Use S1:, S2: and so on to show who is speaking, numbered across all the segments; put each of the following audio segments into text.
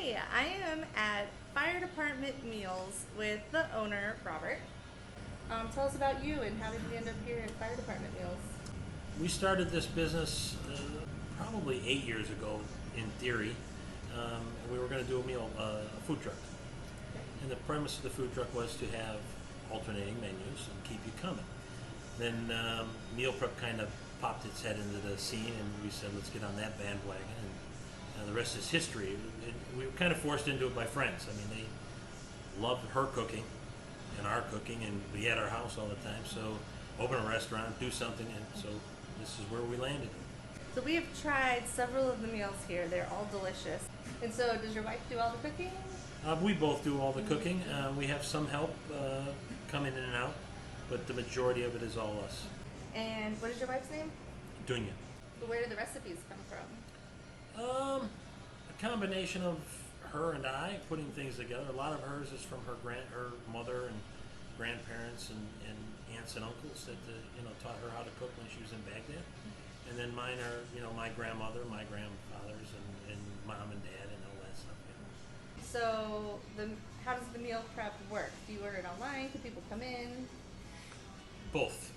S1: Hi, I am at Fire Department Meals with the owner, Robert. Tell us about you and how did you end up here at Fire Department Meals?
S2: We started this business probably 8 years ago, in theory. And we were going to do a food truck. And the premise of the food truck was to have alternating menus and keep you coming. Then meal prep kind of popped its head into the scene, and we said, let's get on that bandwagon. And the rest is history. We were kind of forced into it by friends. I mean, they loved her cooking and our cooking, and we at our house all the time. So open a restaurant, do something, and so this is where we landed.
S1: So we have tried several of the meals here. They're all delicious. And so does your wife do all the cooking?
S2: We both do all the cooking. We have some help coming in and out, but the majority of it is all us.
S1: And what is your wife's name?
S2: Dunya.
S1: Where do the recipes come from?
S2: A combination of her and I putting things together. A lot of hers is from her mother and grandparents and aunts and uncles that taught her how to cook when she was in Baghdad. And then mine are my grandmother, my grandfathers, and mom and dad and all that stuff.
S1: So how does the meal prep work? Do you order it online? Can people come in?
S2: Both.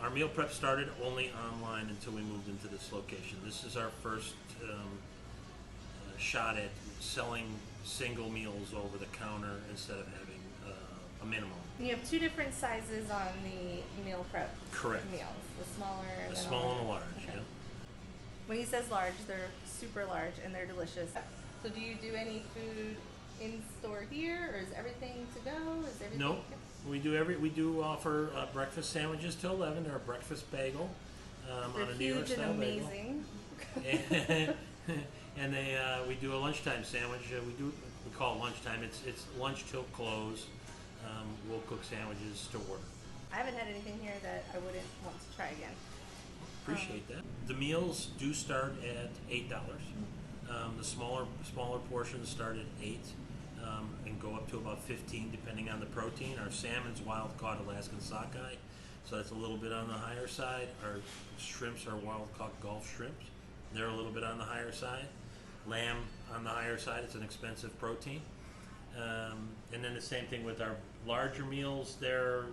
S2: Our meal prep started only online until we moved into this location. This is our first shot at selling single meals over the counter instead of having a minimum.
S1: And you have two different sizes on the meal prep
S2: Correct.
S1: meals. The smaller and
S2: A
S1: the
S2: small and a large,
S1: Okay.
S2: yeah.
S1: When he says large, they're super large and they're delicious. So do you do any food in store here, or is everything to go? Is everything?
S2: No, we do offer breakfast sandwiches till 11. They're a breakfast bagel
S1: They're
S2: on a New
S1: huge
S2: York style
S1: and
S2: bagel.
S1: amazing.
S2: And we do a lunchtime sandwich. We call it lunchtime. It's lunch till close. We'll cook sandwiches to order.
S1: I haven't had anything here that I wouldn't want to try again.
S2: Appreciate that. The meals do start at $8. The smaller portions start at 8 and go up to about 15 depending on the protein. Our salmon's wild caught Alaskan sockeye, so that's a little bit on the higher side. Our shrimps are wild caught Gulf shrimps. They're a little bit on the higher side. Lamb on the higher side. It's an expensive protein. And then the same thing with our larger meals. They're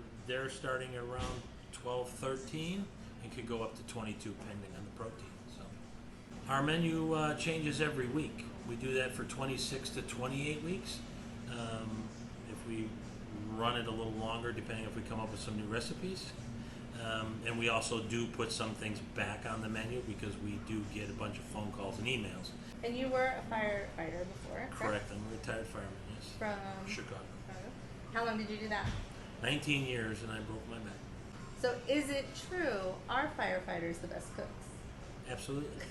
S2: starting around 12, 13 and could go up to 22 depending on the protein. So our menu changes every week. We do that for 26 to 28 weeks. If we run it a little longer, depending if we come up with some new recipes. And we also do put some things back on the menu because we do get a bunch of phone calls and emails.
S1: And you were a firefighter before,
S2: Correct. I'm a retired fireman, yes.
S1: From
S2: Chicago.
S1: How long did you do that?
S2: 19 years, and I broke my back.
S1: So is it true, are firefighters the best cooks?
S2: Absolutely.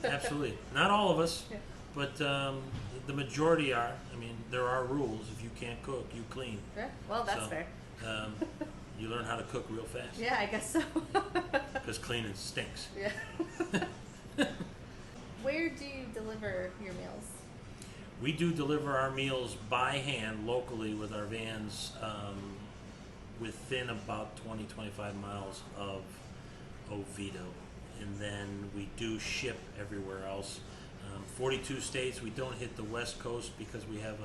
S2: Absolutely. Not all of us,
S1: Yeah.
S2: but the majority are. I mean, there are rules. If you can't cook, you clean.
S1: Yeah. Well, that's
S2: So,
S1: fair.
S2: You learn how to cook real fast.
S1: Yeah, I guess so.
S2: Because cleaning stinks.
S1: Yeah. Where do you deliver your meals?
S2: We do deliver our meals by hand locally with our vans within about 20-25 miles of Oviedo. And then we do ship everywhere else. 42 states. We don't hit the West Coast because we have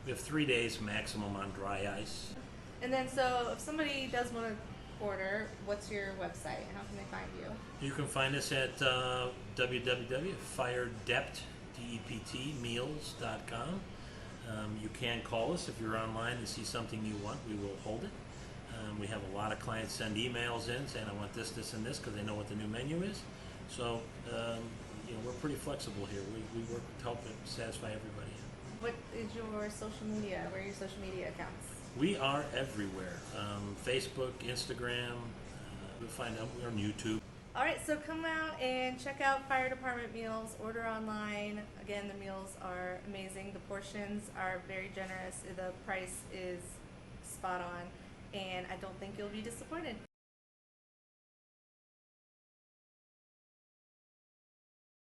S2: 3 days maximum on dry ice.
S1: And then, so if somebody does want to order, what's your website? How can they find you?
S2: You can find us at www.firedeptmeals.com. You can call us if you're online and see something you want. We will hold it. We have a lot of clients send emails in saying, I want this, this, and this, because they know what the new menu is. So, we're pretty flexible here. We work to help satisfy everybody.
S1: What is your social media? Where are your social media accounts?
S2: We are everywhere. Facebook, Instagram. You'll find out. We're on YouTube.
S1: All right, so come out and check out Fire Department Meals. Order online. Again, the meals are amazing. The portions are very generous. The price is spot on, and I don't think you'll be disappointed.